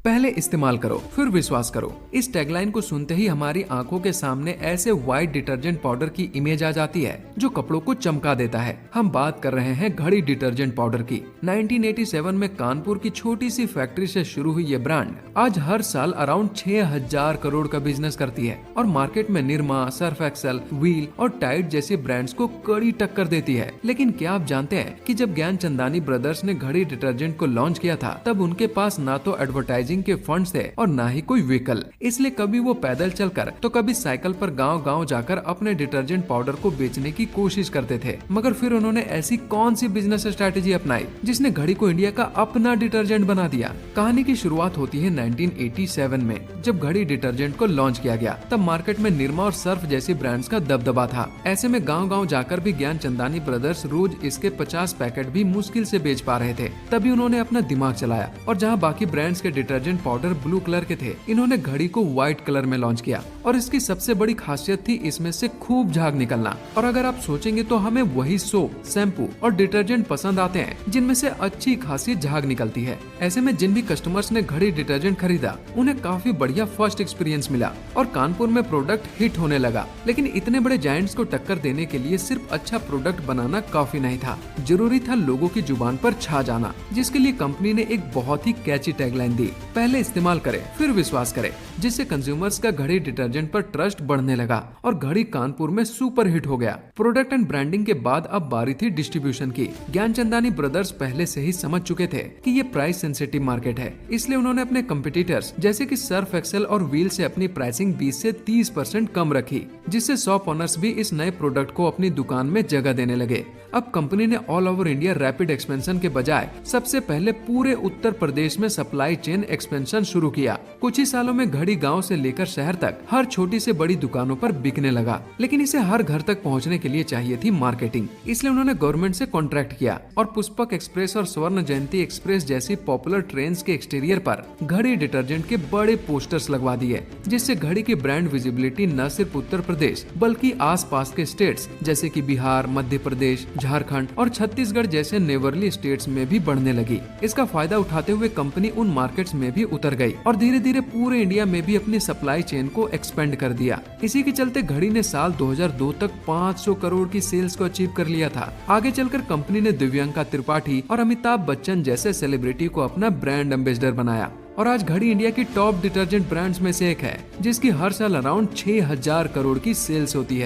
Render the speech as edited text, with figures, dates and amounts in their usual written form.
पहले इस्तेमाल करो फिर विश्वास करो। इस टैगलाइन को सुनते ही हमारी आंखों के सामने ऐसे व्हाइट डिटर्जेंट पाउडर की इमेज आ जाती है जो कपड़ों को चमका देता है। हम बात कर रहे हैं घड़ी डिटर्जेंट पाउडर की। 1987 में कानपुर की छोटी सी फैक्ट्री से शुरू हुई ये ब्रांड आज हर साल अराउंड 6000 करोड़ का बिजनेस करती है और मार्केट में निरमा, सर्फ एक्सेल, व्हील और टाइड जैसी ब्रांड्स को कड़ी टक्कर देती है। लेकिन क्या आप जानते हैं कि जब ज्ञानचंदानी ब्रदर्स ने घड़ी डिटर्जेंट को लॉन्च किया था तब उनके पास ना तो एडवर्टाइजिंग के फंड्स थे और ना ही कोई व्हीकल। इसलिए कभी वो पैदल चलकर तो कभी साइकिल पर गांव-गांव जाकर अपने डिटर्जेंट पाउडर को बेचने की कोशिश करते थे। मगर फिर उन्होंने ऐसी कौन सी बिजनेस स्ट्रैटेजी अपनाई जिसने घड़ी को इंडिया का अपना डिटर्जेंट बना दिया। कहानी की शुरुआत होती है 1987 में जब घड़ी डिटर्जेंट को लॉन्च किया गया। तब मार्केट में निरमा और सर्फ जैसी ब्रांड्स का दबदबा था। ऐसे में गाँव-गाँव जाकर भी ज्ञानचंदानी ब्रदर्स रोज इसके 50 पैकेट भी मुश्किल से बेच पा रहे थे। तभी उन्होंने अपना दिमाग चलाया और जहाँ बाकी ब्रांड्स के डिटर्जेंट पाउडर ब्लू कलर के थे, इन्होंने घड़ी को व्हाइट कलर में लॉन्च किया। और इसकी सबसे बड़ी खासियत थी इसमें से खूब झाग निकलना। और अगर आप सोचेंगे तो हमें वही सोप, शैम्पू और डिटर्जेंट पसंद आते हैं जिनमें से अच्छी खासी झाग निकलती है। ऐसे में जिन भी कस्टमर्स ने घड़ी डिटर्जेंट खरीदा उन्हें काफी बढ़िया फर्स्ट एक्सपीरियंस मिला और कानपुर में प्रोडक्ट हिट होने लगा। लेकिन इतने बड़े जायंट्स को टक्कर देने के लिए सिर्फ अच्छा प्रोडक्ट बनाना काफी नहीं था, जरूरी था लोगों की जुबान पर छा जाना, जिसके लिए कंपनी ने एक बहुत ही कैची टैगलाइन दी, पहले इस्तेमाल करें फिर विश्वास करें, जिससे कंज्यूमर्स का घड़ी डिटर्जेंट पर ट्रस्ट बढ़ने लगा और घड़ी कानपुर में सुपर हिट हो गया। प्रोडक्ट एंड ब्रांडिंग के बाद अब बारी थी डिस्ट्रीब्यूशन की। ज्ञानचंदानी ब्रदर्स पहले से ही समझ चुके थे कि ये प्राइस सेंसिटिव मार्केट है, इसलिए उन्होंने अपने कंपटीटर्स जैसे कि सर्फ एक्सेल और व्हील से अपनी प्राइसिंग 20 से 30% कम रखी, जिससे शॉप ओनर्स भी इस नए प्रोडक्ट को अपनी दुकान में जगह देने लगे। अब कंपनी ने all over India rapid expansion के बजाय सबसे पहले पूरे उत्तर प्रदेश में सप्लाई चेन एक्सपेंशन शुरू किया। कुछ ही सालों में घड़ी गांव से लेकर शहर तक हर छोटी से बड़ी दुकानों पर बिकने लगा। लेकिन इसे हर घर तक पहुंचने के लिए चाहिए थी मार्केटिंग, इसलिए उन्होंने गवर्नमेंट से कॉन्ट्रैक्ट किया और पुष्पक एक्सप्रेस और स्वर्ण जयंती एक्सप्रेस जैसी पॉपुलर ट्रेन के एक्सटीरियर पर घड़ी डिटर्जेंट के बड़े पोस्टर्स लगवा दिए, जिससे घड़ी की ब्रांड विजिबिलिटी न सिर्फ उत्तर प्रदेश बल्कि आसपास के स्टेट्स जैसे कि बिहार, मध्य प्रदेश, झारखंड और छत्तीसगढ़ जैसे नेबरली स्टेट्स में भी बढ़ने लगी। इसका फायदा उठाते हुए कंपनी उन मार्केट्स में भी उतर गई और धीरे धीरे पूरे इंडिया में भी अपनी सप्लाई चेन को एक्सपेंड कर दिया। इसी के चलते घड़ी ने साल 2002 तक 500 करोड़ की सेल्स को अचीव कर लिया था। आगे चलकर कंपनी ने दिव्यांका त्रिपाठी और अमिताभ बच्चन जैसे सेलिब्रिटी को अपना ब्रांड एम्बेसडर बनाया और आज घड़ी इंडिया की टॉप डिटर्जेंट ब्रांड्स में से एक है, जिसकी हर साल अराउंड 6000 करोड़ की सेल्स होती है।